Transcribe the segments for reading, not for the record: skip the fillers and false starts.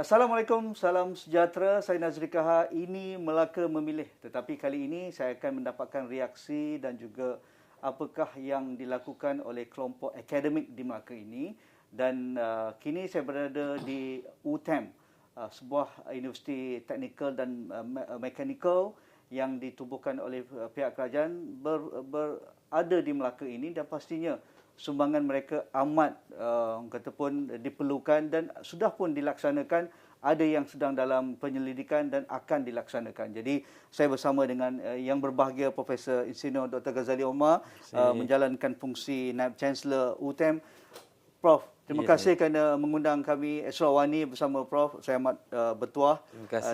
Assalamualaikum, salam sejahtera. Saya Nazri Kaha. Ini Melaka Memilih. Tetapi kali ini saya akan mendapatkan reaksi dan juga apakah yang dilakukan oleh kelompok akademik di Melaka ini. Dan kini saya berada di UTM, sebuah universiti teknikal dan mekanikal yang ditubuhkan oleh pihak kerajaan berada di Melaka ini, dan pastinya sumbangan mereka amat kata pun diperlukan dan sudah pun dilaksanakan. Ada yang sedang dalam penyelidikan dan akan dilaksanakan. Jadi saya bersama dengan yang berbahagia Profesor Insinyur Dr. Ghazali Omar, menjalankan fungsi Naib Chancellor UTM. Prof, terima kasih kerana mengundang kami Esrawani bersama Prof. Saya amat bertuah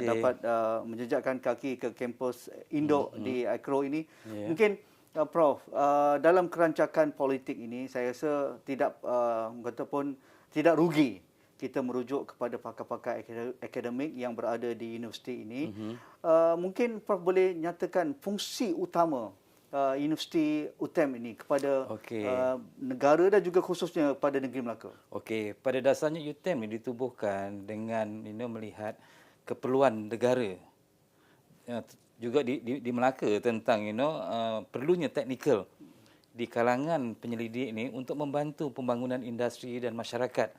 dapat menjejakkan kaki ke kampus Indok di Akro ini. Mungkin Prof, dalam kerancakan politik ini saya rasa tidak kata pun tidak rugi kita merujuk kepada pakar-pakar akademik yang berada di universiti ini. Mungkin Prof boleh nyatakan fungsi utama Universiti UTM ini kepada negara dan juga khususnya pada negeri Melaka. Okey, pada dasarnya UTM ini ditubuhkan dengan melihat keperluan negara. Juga di Melaka tentang perlunya teknikal di kalangan penyelidik ini untuk membantu pembangunan industri dan masyarakat.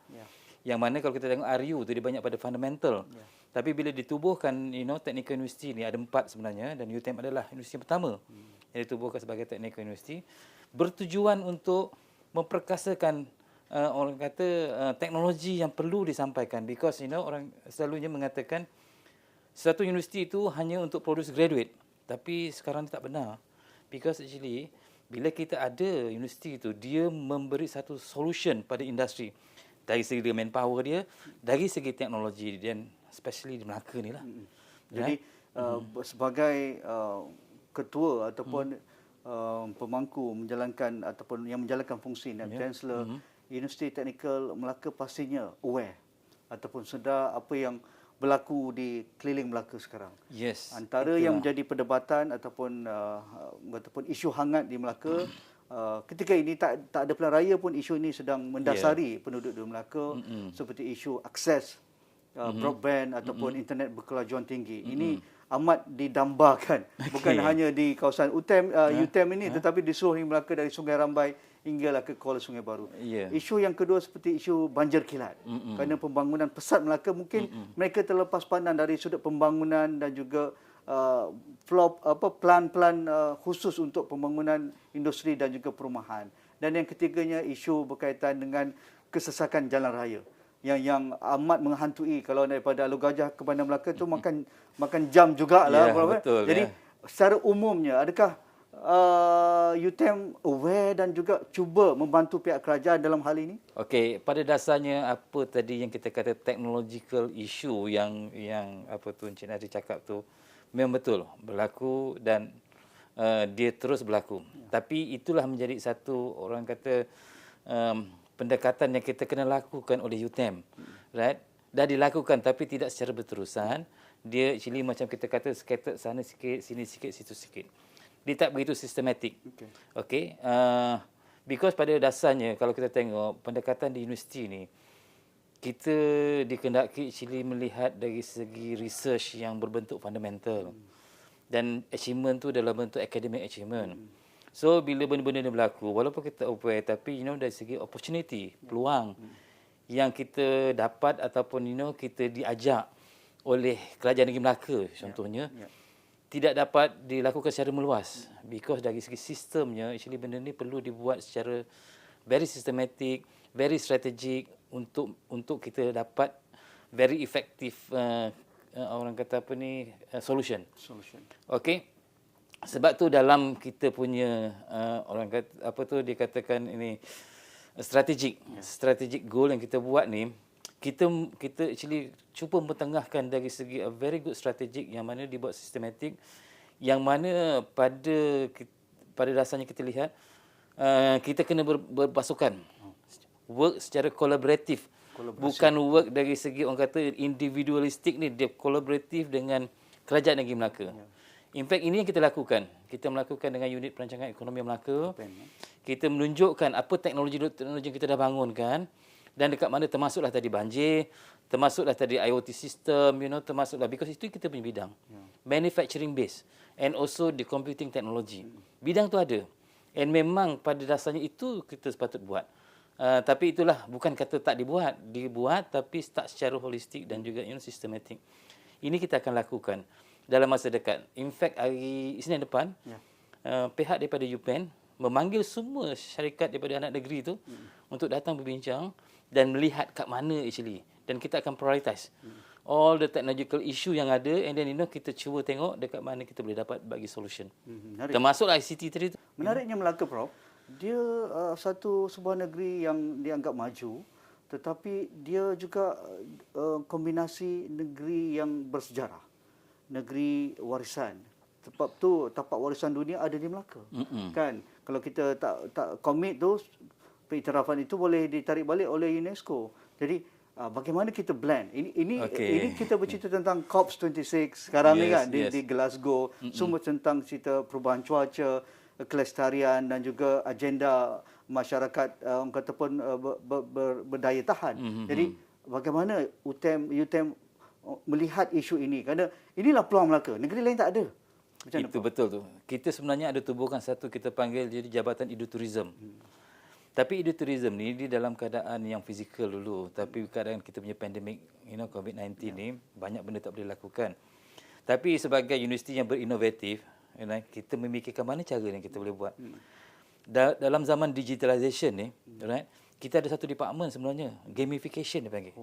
Yang mana kalau kita tengok RU tu dia banyak pada fundamental. Tapi bila ditubuhkan technical university ni ada 4 sebenarnya, dan UTM adalah universiti pertama yang ditubuhkan sebagai technical university, bertujuan untuk memperkasakan orang kata teknologi yang perlu disampaikan, because orang selalunya mengatakan satu universiti itu hanya untuk produce graduate, tapi sekarang tak benar, because actually bila kita ada universiti itu, dia memberi satu solution pada industri dari segi manpower dia, dari segi teknologi, dan especially di Melaka ni lah. Jadi sebagai ketua ataupun pemangku menjalankan ataupun yang menjalankan fungsi Naib Chancellor Universiti Teknikal Melaka pastinya aware ataupun sedar apa yang berlaku di keliling Melaka sekarang. Antara yang menjadi perdebatan ataupun isu hangat di Melaka ketika ini tak ada pilihan raya pun, isu ini sedang mendasari penduduk di Melaka, seperti isu akses broadband ataupun internet berkelajuan tinggi. Ini amat didambakan, bukan hanya di kawasan UTM ini, tetapi di seluruh Melaka dari Sungai Rambai hinggalah ke Kuala Sungai Baru. Isu yang kedua seperti isu banjir kilat. Kerana pembangunan pesat Melaka, mungkin mereka terlepas pandang dari sudut pembangunan dan juga plan-plan khusus untuk pembangunan industri dan juga perumahan. Dan yang ketiganya isu berkaitan dengan kesesakan jalan raya yang amat menghantui. Kalau daripada Alur Gajah ke Bandar Melaka tu makan jam jugalah. Betul. Jadi secara umumnya, adakah UTM aware dan juga cuba membantu pihak kerajaan dalam hal ini? Okey, pada dasarnya apa tadi yang kita kata technological issue yang apa tu Encik Nazri cakap tu memang betul berlaku, dan dia terus berlaku. Tapi itulah menjadi satu orang kata pendekatan yang kita kena lakukan oleh UTM. Right? Dah dilakukan tapi tidak secara berterusan. Dia actually macam kita kata scattered sana sikit, sini sikit, situ sikit. Dia tak begitu sistematik. Okey. Because pada dasarnya kalau kita tengok pendekatan di universiti ni, kita dikehendaki actually melihat dari segi research yang berbentuk fundamental. Dan achievement tu dalam bentuk academic achievement. So bila benda-benda ni berlaku, walaupun kita aware, tapi dari segi opportunity, peluang yang kita dapat ataupun kita diajak oleh kerajaan negeri Melaka contohnya, tidak dapat dilakukan secara meluas, because dari segi sistemnya actually benda ni perlu dibuat secara very systematic, very strategic untuk kita dapat very effective orang kata solution. Okey. Sebab tu dalam kita punya orang kata dikatakan ini strategic goal yang kita buat ni, kita actually cuba mentengahkan dari segi a very good strategic yang mana dibuat sistematik, yang mana pada dasarnya kita lihat kita kena berpasukan, work secara kolaboratif, bukan work dari segi orang kata individualistik ni, dia kolaboratif dengan kerajaan negeri Melaka. In fact, ini yang kita lakukan. Kita melakukan dengan unit perancangan ekonomi Melaka. Kita menunjukkan apa teknologi yang kita dah bangunkan, Dan dekat mana termasuklah tadi banjir, termasuklah tadi IoT system, termasuklah because itu kita punya bidang. Manufacturing base and also the computing technology. Bidang tu ada. And memang pada dasarnya itu kita sepatut buat. Tapi itulah bukan kata tak dibuat tapi start secara holistik dan juga systematic. Ini kita akan lakukan dalam masa dekat. In fact hari Isnin depan pihak daripada UPenn memanggil semua syarikat daripada anak negeri itu untuk datang berbincang dan melihat kat mana actually, dan kita akan prioritize all the technological issue yang ada, and then kita cuba tengok dekat mana kita boleh dapat bagi solution. Termasuk ICT tadi tu. Menariknya Melaka, Prof. Dia sebuah negeri yang dianggap maju, tetapi dia juga kombinasi negeri yang bersejarah, negeri warisan. Sebab tu tapak warisan dunia ada di Melaka. Kan? Kalau kita tak komit tu, pengiktirafan itu boleh ditarik balik oleh UNESCO. Jadi bagaimana kita blend? Ini kita bercerita tentang COP26 sekarang ni kan di Glasgow, semua tentang cerita perubahan cuaca, kelestarian dan juga agenda masyarakat kata pun berdaya tahan. Jadi bagaimana UTM melihat isu ini? Kerana inilah peluang Melaka. Negeri lain tak ada. Itu betul tu. Kita sebenarnya ada tubuhkan satu kita panggil jadi Jabatan Edutourism. Tapi edutourism ni di dalam keadaan yang fizikal dulu, tapi keadaan kita punya pandemik, COVID-19 ni banyak benda tak boleh lakukan. Tapi sebagai universiti yang berinovatif, kita memikirkan mana cara yang kita boleh buat. Dalam zaman digitalization ni, kita ada satu department sebenarnya, gamification dia panggil.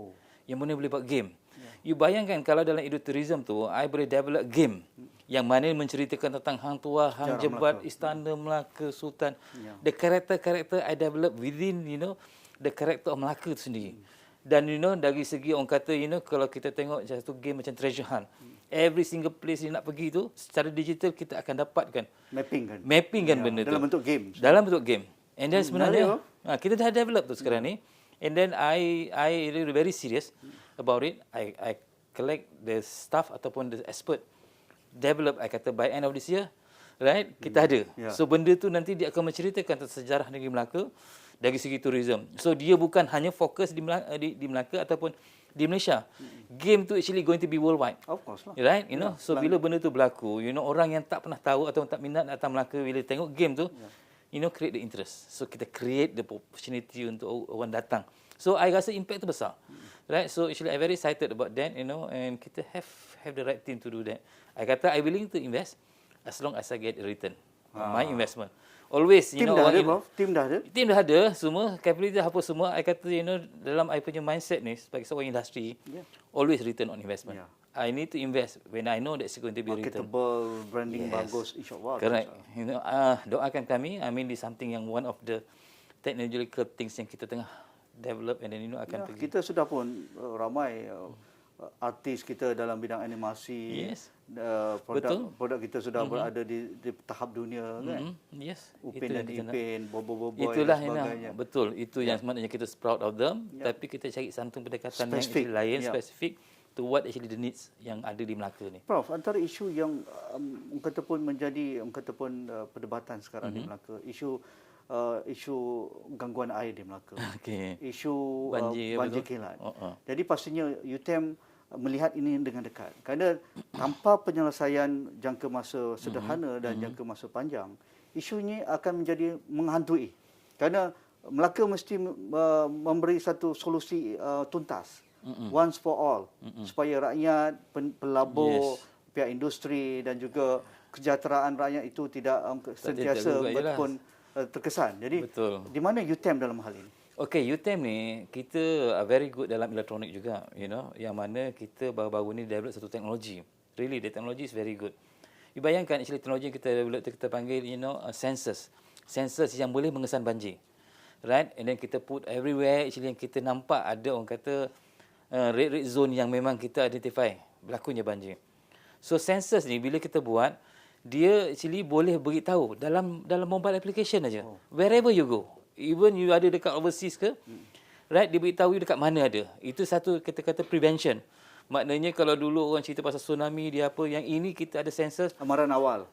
Yang mana boleh buat game. You bayangkan kalau dalam edutourism tu, I boleh develop game yang mana menceritakan tentang Hang Tuah, Hang Jebat, Istana Melaka, Sultan. The character I develop within, the character of Melaka tu sendiri. Dan dari segi orang kata, kalau kita tengok satu game macam Treasure Hunt, every single place yang nak pergi tu, secara digital kita akan dapatkan. Mapping kan benda tu. Dalam bentuk game. Dalam bentuk game. And then sebenarnya, kita dah develop tu sekarang ni. And then I really very serious about it. I collect the staff ataupun the expert develop, I kata by end of this year, kita ada. So benda tu nanti dia akan menceritakan tentang sejarah negeri Melaka dari segi tourism. So dia bukan hanya fokus di Melaka ataupun di Malaysia. Game tu actually going to be worldwide. Of course lah. Right? So bila benda tu berlaku, orang yang tak pernah tahu atau tak minat datang Melaka bila tengok game tu, create the interest. So kita create the opportunity untuk orang datang. So I rasa impact tu besar. Right? So actually I very excited about that, and kita have the right team to do that. I kata I willing to invest as long as I get a return on my investment. Always, Tim dah ada, Prof? Tim dah ada, semua capability apa semua. I kata, dalam I punya mindset ni sebagai seorang industri, always return on investment. I need to invest when I know that's going to be return. Marketable, branding bagus, insyaAllah. Correct. Doakan kami. I mean, this something yang one of the technological things yang kita tengah develop, and then akan pergi. Kita sudah pun ramai artis kita dalam bidang animasi. Produk kita sudah berada di tahap dunia kan. Upin dan Ipin, Bobo Boy dan sebagainya. Betul. Itu yang sebenarnya kita proud of them. Tapi kita cari satu pendekatan yang lain, spesifik to what actually the needs yang ada di Melaka ni. Prof, antara isu yang kata pun menjadi perdebatan sekarang di Melaka, isu gangguan air di Melaka, isu banjir kilat. Jadi pastinya UTM melihat ini dengan dekat. Kerana tanpa penyelesaian jangka masa sederhana dan jangka masa panjang, isu ini akan menjadi menghantui. Kerana Melaka mesti memberi satu solusi tuntas, once for all, supaya rakyat, pelabur, pihak industri dan juga kesejahteraan rakyat itu tidak sentiasa ataupun terkesan. Jadi di mana UTM dalam hal ini? UTM ni kita very good dalam elektronik juga, yang mana kita baru-baru ni develop satu teknologi. Really, the technology is very good. You bayangkan actually teknologi kita develop kita panggil sensors. Sensors yang boleh mengesan banjir. Right? And then kita put everywhere actually yang kita nampak ada orang kata red zone yang memang kita identify berlakunya banjir. So sensors ni bila kita buat, dia actually boleh beritahu dalam mobile application aja. Wherever you go. Even you ada dekat overseas ke, right, dia beritahu you dekat mana ada. Itu satu kita kata prevention. Maknanya kalau dulu orang cerita pasal tsunami dia apa, yang ini kita ada sensor amaran awal.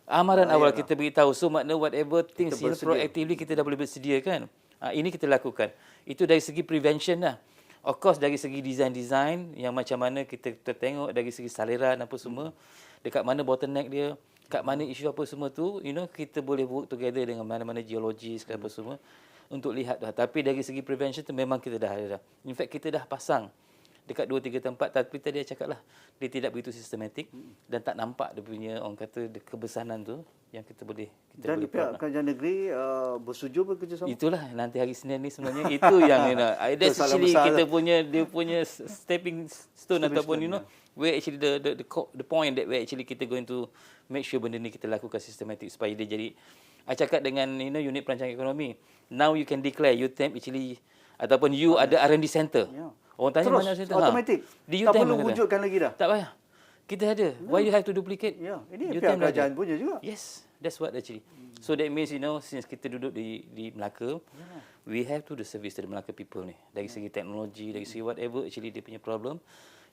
Kita beritahu. So makna whatever things proactively kita dah boleh bersedia kan. Ini kita lakukan. Itu dari segi prevention lah. Of course dari segi design yang macam mana kita tengok dari segi saliran apa semua, dekat mana bottleneck dia, kat mana isu apa semua tu, kita boleh work together dengan mana-mana geologis apa semua untuk lihat dah. Tapi dari segi prevention tu memang kita dah ada dah. In fact kita dah pasang dekat 2-3 tempat, tapi tadi saya cakap lah, dia tidak begitu sistematik dan tak nampak dia punya orang kata kebesaran tu yang kita boleh Dan pihak kerajaan negeri bersetuju bekerjasama? Itulah nanti hari Senin ni sebenarnya itu yang that's actually kita punya dia punya stepping stone ataupun where actually the point that where actually kita going to make sure benda ni kita lakukan sistematik supaya dia jadi. I cakap dengan unit perancangan ekonomi, now you can declare UTM actually ataupun you ada R&D center. Orang tanya terus, mana center? Automatik. Tak perlu wujudkan lagi dah. Tak payah. Kita ada. Why you have to duplicate? Ini pihak kerajaan punya juga. Yes, that's what actually. So that means since kita duduk di Melaka, we have to do service to the Melaka people ni. Dari segi teknologi, dari segi whatever actually dia punya problem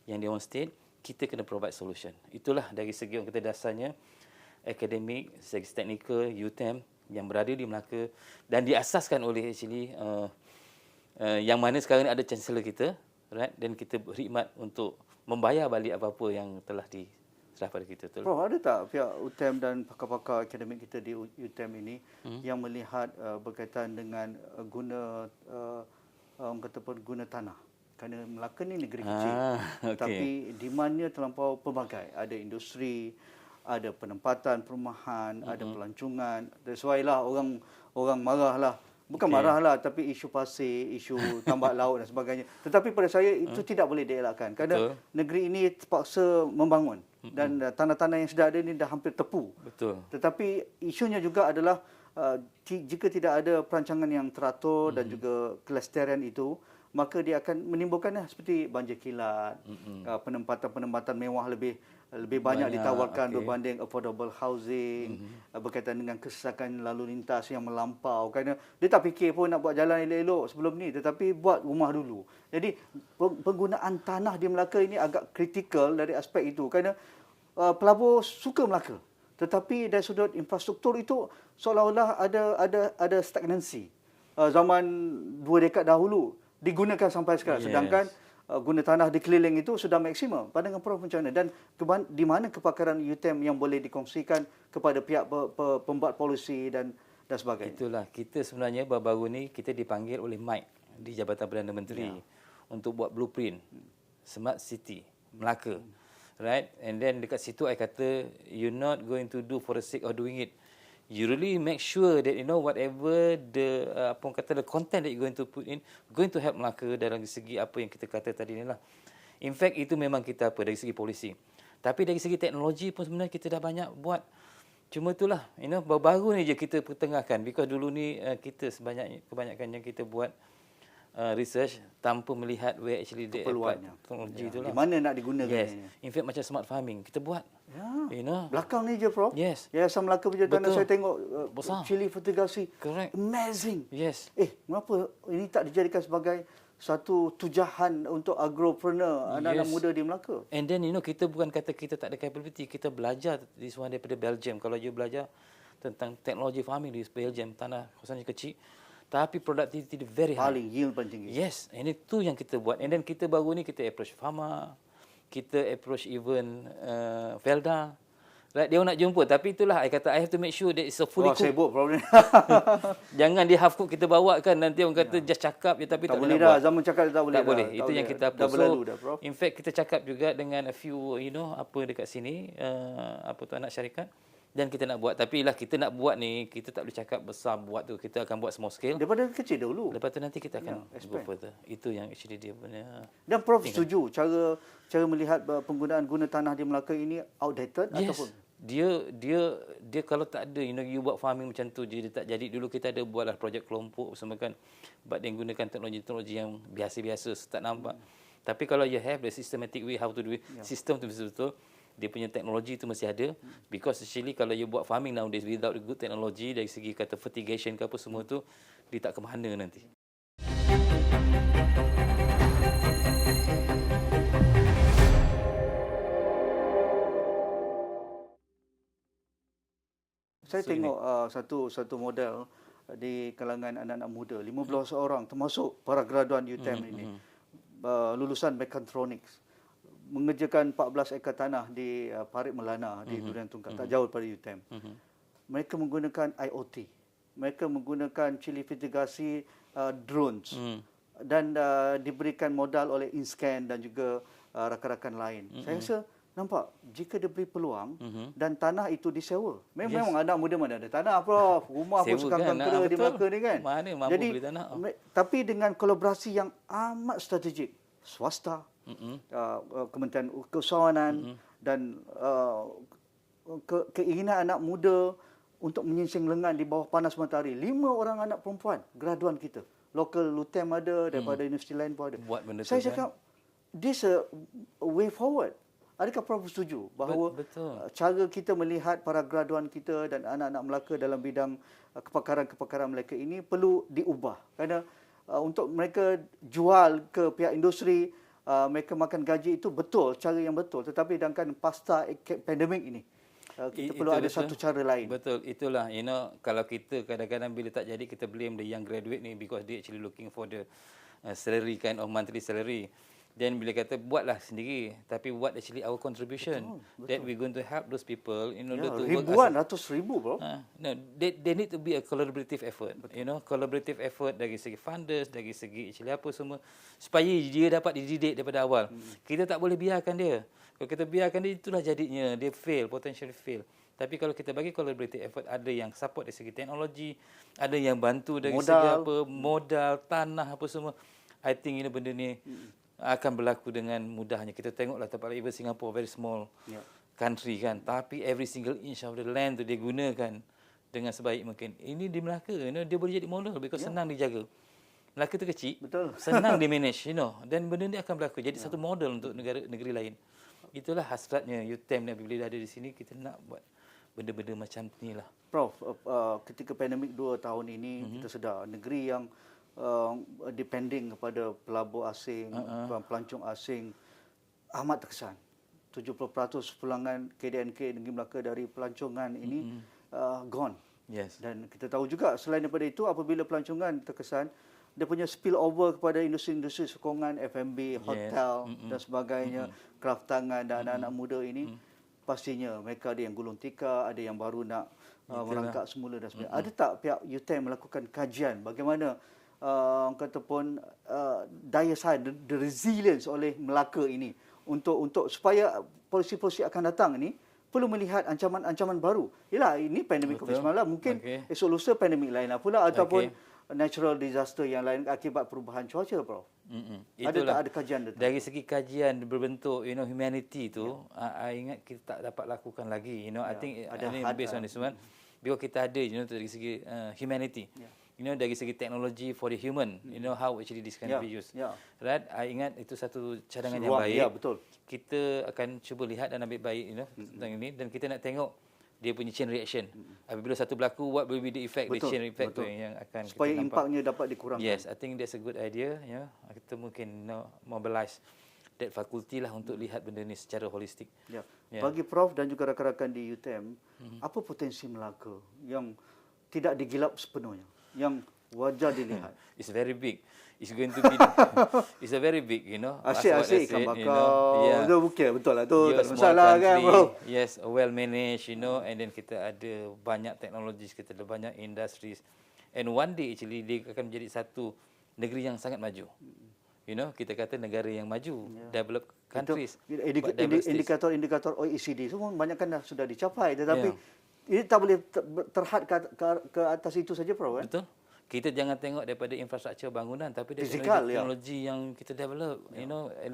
yang dia on state, kita kena provide solution. Itulah dari segi orang kata dasarnya akademik, segi teknikal, UTM yang berada di Melaka dan diasaskan oleh actually yang mana sekarang ni ada chancellor kita, right? Dan kita berkhidmat untuk membayar balik apa-apa yang telah diserah pada kita. Prof, ada tak pihak UTM dan pakar-pakar akademik kita di UTM ini yang melihat berkaitan dengan orang kata pun guna tanah? Kerana Melaka ni negeri kecil, tapi demandnya terlampau pelbagai. Ada industri, ada penempatan perumahan, ada pelancongan. That's why lah orang marahlah. Bukan marahlah, tapi isu pasir, isu tambak laut dan sebagainya. Tetapi pada saya itu tidak boleh dielakkan kerana negeri ini terpaksa membangun dan tanah-tanah yang sudah ada ini dah hampir tepu. Tetapi isunya juga adalah jika tidak ada perancangan yang teratur dan juga kelestarian itu, maka dia akan menimbulkan seperti banjir kilat, penempatan mewah lebih banyak ditawarkan berbanding affordable housing, berkaitan dengan kesesakan lalu lintas yang melampau. Kerana dia tak fikir pun nak buat jalan elok-elok sebelum ni, tetapi buat rumah dulu. Jadi penggunaan tanah di Melaka ini agak kritikal dari aspek itu. Kerana pelabur suka Melaka, tetapi dari sudut infrastruktur itu seolah-olah ada stagnancy. Zaman 2 dekad dahulu digunakan sampai sekarang, sedangkan guna tanah di keliling itu sudah maksimum. Pandangan Prof macam mana? Dan di mana kepakaran UTM yang boleh dikongsikan kepada pihak pembuat polisi dan sebagainya? Itulah, kita sebenarnya baru-baru ni kita dipanggil oleh Mike di Jabatan Perdana Menteri untuk buat blueprint Smart City Melaka. Right? And then dekat situ I kata, you're not going to do for the sake of doing it. You really make sure that whatever the the content that you're going to put in going to help Melaka dalam segi apa yang kita kata tadi ni lah. In fact itu memang kita dari segi polisi. Tapi dari segi teknologi pun sebenarnya kita dah banyak buat. Cuma itulah, baru-baru ni je kita pertengahkan, because dulu ni kita kebanyakan yang kita buat research tanpa melihat where actually the teknologi tu lah. Di mana nak digunakan. In fact macam smart farming kita buat. Belakang ni je Prof. Yayasan Melaka Tanah saya tengok cili fertigasi. Amazing. Mengapa ini tak dijadikan sebagai satu tujahan untuk agropreneur anak-anak muda di Melaka? And then kita bukan kata kita tak ada capability, kita belajar this one daripada Belgium. Kalau you belajar tentang teknologi farming di Belgium, tanah kawasannya kecil, tapi productivity very high. Paling yield paling tinggi. And itu yang kita buat. And then kita baru ni kita approach Pharma, kita approach even Felda. Right, dia nak jumpa, tapi itulah I kata I have to make sure that it's a fully cooked. Sibuk problem. Jangan dia half cook kita bawa kan, nanti orang kata just cakap je tapi tak boleh dah. Zaman cakap tak boleh. Tak boleh. Itu yang kita approach. So, in fact kita cakap juga dengan a few apa dekat sini anak syarikat. Dan kita nak buat, tapi lah kita nak buat ni, kita tak boleh cakap besar buat tu, kita akan buat small scale. Daripada kecil dahulu. Lepas tu nanti kita akan go further. Itu yang actually dia punya. Dan Prof setuju cara melihat penggunaan guna tanah di Melaka ini outdated ataupun? Dia kalau tak ada, you buat farming macam tu je, dia tak jadi. Dulu kita ada buatlah projek kelompok bersama kan, but dia gunakan teknologi-teknologi yang biasa-biasa, tak nampak. Tapi kalau you have the systematic way how to do it, sistem tu betul-betul, dia punya teknologi tu mesti ada. Because actually kalau you buat farming nowadays without the good technology, dari segi kata fertigation ke apa semua tu, dia tak ke mana nanti. Saya tengok satu model di kalangan anak-anak muda. 15 orang termasuk para graduan UTM ini. Lulusan mechatronics. Mengerjakan 14 ekar tanah di Parit Melana di Durian Tunggal, tak jauh daripada UTM. Mereka menggunakan IoT. Mereka menggunakan cilifitigasi drones. Dan diberikan modal oleh InScan dan juga rakan-rakan lain. Saya rasa nampak jika diberi peluang dan tanah itu disewa. Memang anak muda mana ada tanah, Prof. Rumah pun sekarang kena di Melaka ni kan. Mana mampu Jadi, beli tanah. tapi dengan kolaborasi yang amat strategik, swasta, Kementerian Keusahawanan dan keinginan anak muda untuk menyingsing lengan di bawah panas matahari. 5 orang anak perempuan graduan kita. Local UTM ada, daripada universiti lain pun ada. Buat benda Saya tu, cakap, this a way forward. Adakah Prof setuju bahawa cara kita melihat para graduan kita dan anak-anak Melaka dalam bidang kepakaran-kepakaran mereka ini perlu diubah? Kerana untuk mereka jual ke pihak industri, mereka makan gaji itu betul, cara yang betul. Tetapi sedangkan pasca pandemik ini, kita perlu ada satu cara lain. Betul, itulah. Kalau kita kadang-kadang bila tak jadi, kita blame the young graduate ni because they actually looking for the salary, kind of monthly salary. Then bila kata buatlah sendiri, tapi what actually our contribution that we going to help those people in order to ribuan, ratus ribu, bro. No, they need to be a collaborative effort. Collaborative effort dari segi funders, dari segi actually apa semua, supaya dia dapat dididik daripada awal. Kita tak boleh biarkan dia. Kalau kita biarkan dia, itulah jadinya dia fail, potentially fail. Tapi kalau kita bagi collaborative effort, ada yang support dari segi teknologi, ada yang bantu dari segi apa, modal, tanah apa semua. I think benda ni akan berlaku dengan mudahnya. Kita tengoklah tempat even Singapore, very small country kan, tapi every single inch of the land tu dia gunakan dengan sebaik mungkin. Ini di Melaka, dia boleh jadi model because senang dijaga. Melaka tu kecil, senang di manage, dan benda ni akan berlaku jadi satu model untuk negeri lain. Itulah hasratnya UTM ni, bila dah ada di sini, kita nak buat benda-benda macam ni lah. Prof, ketika pandemik 2 tahun ini, kita sedar negeri yang depending kepada pelabur asing, pelancong asing amat terkesan. 70% pulangan KDNK Negeri Melaka dari pelancongan ini gone. Yes. Dan kita tahu juga selain daripada itu, apabila pelancongan terkesan, dia punya spill over kepada industri-industri sokongan, F&B, hotel dan sebagainya, kraft tangan dan anak-anak muda ini, pastinya mereka ada yang gulung tikar, ada yang baru nak merangkak semula dan sebagainya. Ada tak pihak UTM melakukan kajian bagaimana kata pun daya saing, the resilience oleh Melaka ini untuk supaya polisi-polisi akan datang ini perlu melihat ancaman-ancaman baru. Yalah, ini pandemik COVID-19, mungkin esok lusa pandemik lain pula ataupun natural disaster yang lain akibat perubahan cuaca, Prof. Ada kajian itu? Dari segi kajian berbentuk humanity tu, I ingat kita tak dapat lakukan lagi. I think based on this one, because kita ada dari segi humanity. Dari segi teknologi for the human, how actually this can be used. Right? I ingat itu satu cadangan yang baik. Ya, betul. Kita akan cuba lihat dan ambil baik tentang ini, dan kita nak tengok dia punya chain reaction. Apabila satu berlaku, what will be the effect, the chain effect tu yang akan supaya impaknya dapat dikurangkan. Yes, I think that's a good idea. Kita mungkin mobilize that faculty lah untuk lihat benda ni secara holistik. Bagi Prof dan juga rakan-rakan di UTM, apa potensi Melaka yang tidak digilap sepenuhnya, yang wajar dilihat? It's very big. It's going to be it's a very big, Asyik ikan bakar. Betul lah tu. Tak masalah country, kan, bro. Yes, well managed, and then kita ada banyak teknologi, kita ada banyak industries. And one day actually dia akan menjadi satu negeri yang sangat maju. Kita kata negara yang maju, developed countries. Indikator OECD semua banyakkan dah sudah dicapai, tetapi ini tak boleh terhad ke atas itu saja, Prof. Betul. Kita jangan tengok daripada infrastruktur bangunan, tapi dari teknologi yang kita develop.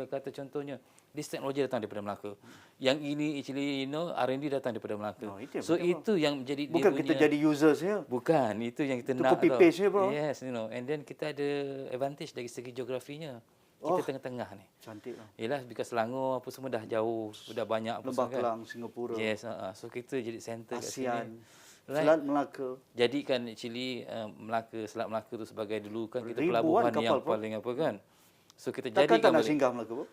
Kata contohnya, this teknologi datang daripada Melaka. Yang ini actually, R&D datang daripada Melaka. So itu yang menjadi bukan kita jadi users ya. Bukan, itu yang kita nak. Copy paste ya, bro. Yes, and then kita ada advantage dari segi geografinya. Kita tengah-tengah ni. Cantik lah. Yalah, because Selangor apa semua dah jauh, sudah banyak apa Lembah Kelang, Singapura. Yes, so kita jadi center kat ASEAN. sini. Selat Melaka. Jadikan actually Selat Melaka tu sebagai dulu kan kita pelabuhan yang paling apa kan. So kita jadikan tak nak singgah Melaka, Bro.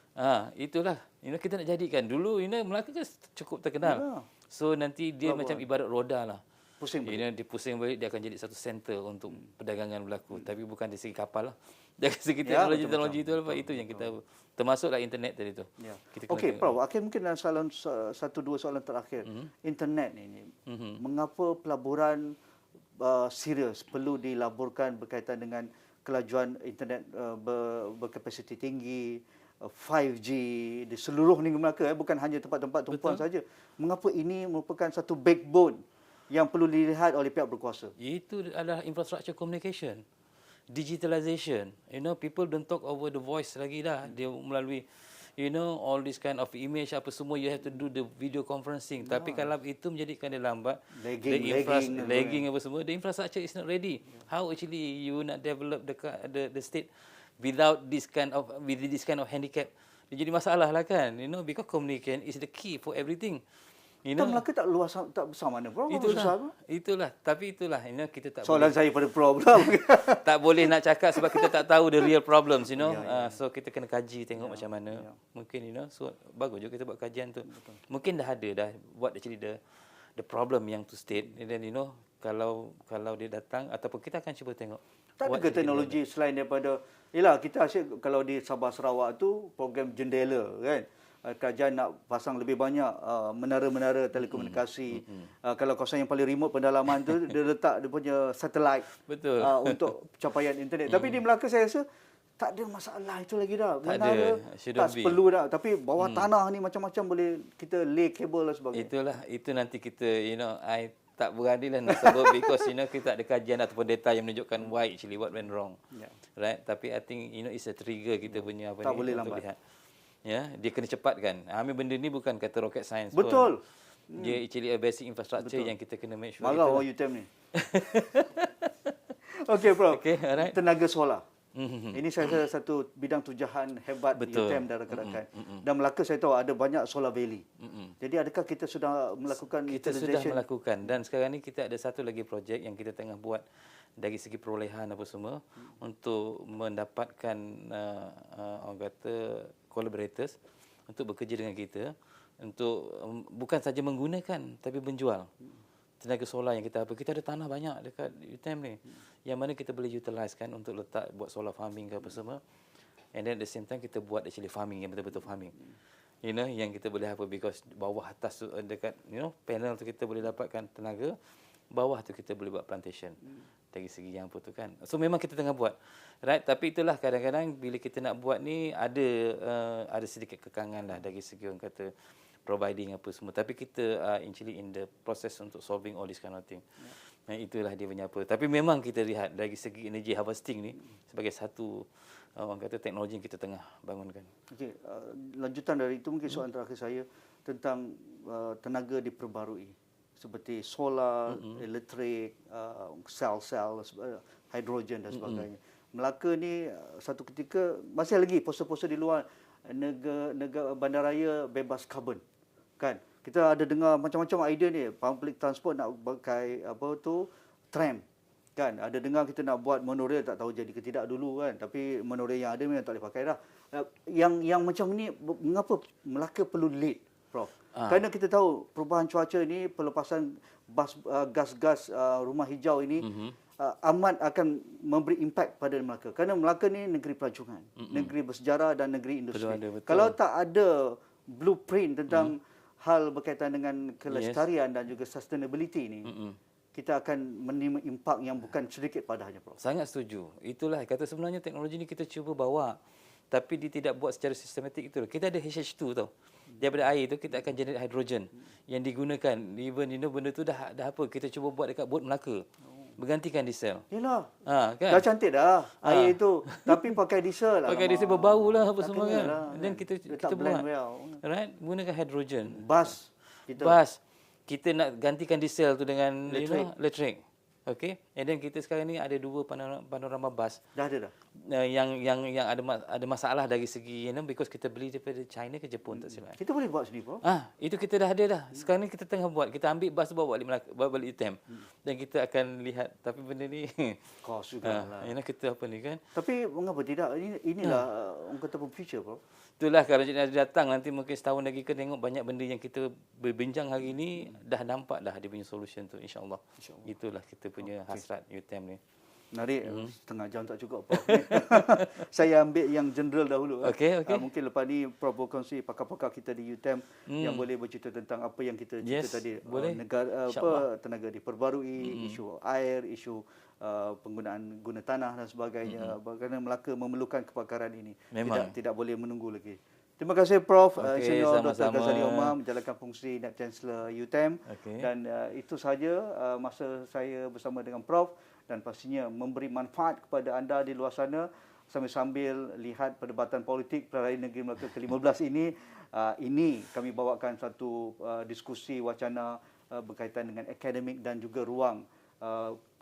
Itulah. Kita nak jadikan. Dulu Melaka kan cukup terkenal. So nanti dia macam ibarat roda lah. pusing balik. Dia pusing balik, dia akan jadi satu center untuk perdagangan berlaku. Tapi bukan dari segi kapal lah. Dari segi teknologi itu yang kita termasuklah internet tadi tu. Ya. Kita Okey, Prof, akhir mungkin dalam soalan satu dua soalan terakhir. Internet ini, mengapa pelaburan serius perlu dilaburkan berkaitan dengan kelajuan internet berkapasiti tinggi, 5G di seluruh negeri Melaka, bukan hanya tempat-tempat tumpuan saja. Mengapa ini merupakan satu backbone yang perlu dilihat oleh pihak berkuasa? Itu adalah infrastructure communication. Digitalization. People don't talk over the voice lagi dah. Dia melalui, all this kind of image apa semua, you have to do the video conferencing. Tapi kalau itu menjadikan dia lambat, lagging apa semua, the infrastructure is not ready. How actually you nak develop the state without this kind of handicap? Dia jadi masalah lah kan. Because communication is the key for everything. Melaka tak luas, tak besar mana, Prof? Itulah. Tapi itulah, kita tak soalan saya pada Prof pula. tak boleh nak cakap sebab kita tak tahu the real problems, So kita kena kaji tengok macam mana. Mungkin, so bagus juga kita buat kajian tu. Mungkin dah buat actually the problem yang to state. And then, kalau dia datang, ataupun kita akan cuba tengok. Tak ada ke teknologi selain daripada, kita asyik kalau di Sabah Sarawak tu, program jendela kan. Kerajaan nak pasang lebih banyak menara-menara telekomunikasi. Kalau kawasan yang paling remote pendalaman tu, dia letak dia punya satellite untuk capaian internet. Tapi di Melaka saya rasa tak ada masalah itu lagi dah. Menara tak perlu dah. Tapi bawah tanah ni macam-macam boleh kita lay kabel dan sebagainya. Itu nanti kita, I tak berani lah nak sebut because kita ada kajian ataupun data yang menunjukkan why actually what went wrong. Right? Tapi I think it's a trigger kita punya apa tak ni. Boleh lambat. Lihat. Ya, dia kena cepatkan. Benda ni bukan kata rocket science Betul. pun. Dia actually a basic infrastructure yang kita kena make sure. Marah orang UTM ni. Okey, Prof. Alright. Tenaga solar. Ini saya rasa satu bidang tujahan hebat UTM dan rakan-rakan. Dan Melaka saya tahu ada banyak solar valley. Jadi adakah kita sudah melakukan Kita sudah melakukan. Dan sekarang ni kita ada satu lagi projek yang kita tengah buat dari segi perolehan apa semua untuk mendapatkan orang kata collaborators untuk bekerja dengan kita untuk bukan saja menggunakan tapi menjual tenaga solar yang kita ada tanah banyak dekat UTM ni yang mana kita boleh utilisekan untuk letak buat solar farming ke apa semua, and then at the same time kita buat actually farming yang betul-betul farming, yang kita boleh because bawah atas dekat panel tu kita boleh dapatkan tenaga, bawah tu kita boleh buat plantation dari segi yang apa tu kan. So memang kita tengah buat, right? Tapi itulah kadang-kadang bila kita nak buat ni ada sedikit kekangan lah dari segi orang kata providing apa semua. Tapi kita actually in the process untuk solving all this kind of thing. Itulah dia punya apa. Tapi memang kita lihat dari segi energy harvesting ni sebagai satu orang kata teknologi yang kita tengah bangunkan. Okey, lanjutan dari itu mungkin soalan terakhir saya tentang tenaga diperbarui. Seperti solar, elektrik, sel-sel, hidrogen dan sebagainya. Melaka ni satu ketika masih lagi poster-poster di luar negara bandaraya bebas karbon. Kan? Kita ada dengar macam-macam idea ni, public transport nak pakai tram. Kan? Ada dengar kita nak buat monorail, tak tahu jadi ke tidak dulu kan. Tapi monorail yang ada memang tak boleh pakai dah. Yang macam ni mengapa Melaka perlu lead, Prof? Kerana kita tahu perubahan cuaca ini, pelepasan gas-gas rumah hijau ini amat akan memberi impak pada Melaka. Kerana Melaka ni negeri pelancongan, negeri bersejarah dan negeri industri. Kalau tak ada blueprint tentang hal berkaitan dengan kelestarian dan juga sustainability ini, kita akan menerima impak yang bukan sedikit padanya, Prof. Sangat setuju. Itulah kata sebenarnya teknologi ni kita cuba bawa, tapi dia tidak buat secara sistematik itu. Kita ada HH2 tau. Daripada air tu kita akan generate hidrogen yang digunakan. Even benda tu dah apa kita cuba buat dekat bot Melaka. Bergantikan diesel. Yalah. Kan? Dah cantik dah air itu. Tapi pakai diesel lah. Pakai diesel berbau lah apa semua kan. Lah, dan kita buat. Right? Gunakan hidrogen. Bas. Kita nak gantikan diesel tu dengan elektrik. Okey. And then kita sekarang ni ada 2 panorama bus Dah ada dah. yang ada masalah dari segi because kita beli daripada China ke Jepun tak silap. Kita boleh buat sendiri, Prof. Itu kita dah ada dah. Sekarang ni kita tengah buat. Kita ambil bas bawa balik UTM. Dan kita akan lihat tapi benda ni Kos jugalah. kita apa ni kan. Tapi mengapa tidak? Inilah orang kata pun future, Prof. Itulah kalau Cik Nazri datang nanti mungkin setahun lagi kita tengok banyak benda yang kita berbincang hari ni dah nampak dah dia punya solution tu insya-Allah. Itulah kita punya hasrat UTM ni. Menarik, setengah jam tak cukup, Prof. Saya ambil yang general dahulu. Okey. Mungkin lepas ni Prof berkongsi pakar-pakar kita di UTM yang boleh bercerita tentang apa yang kita cerita tadi. Boleh. Negara tenaga diperbarui, isu air, isu penggunaan guna tanah dan sebagainya. Bagaimana Melaka memerlukan kepakaran ini. Memang. Tidak boleh menunggu lagi. Terima kasih Prof. Okey, Insinyur Dr. sama-sama. Ghazali Omar menjalankan fungsi Naib Chancellor UTM. Okey. Dan itu sahaja masa saya bersama dengan Prof dan pastinya memberi manfaat kepada anda di luar sana sambil lihat perdebatan politik Perayaan Negeri Melaka ke-15 ini. Ini kami bawakan satu diskusi wacana berkaitan dengan akademik dan juga ruang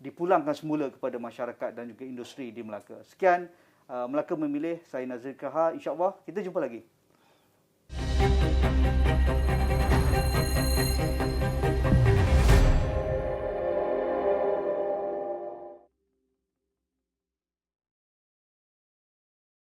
dipulangkan semula kepada masyarakat dan juga industri di Melaka. Sekian Melaka Memilih, saya Nazri Kahar. InsyaAllah kita jumpa lagi.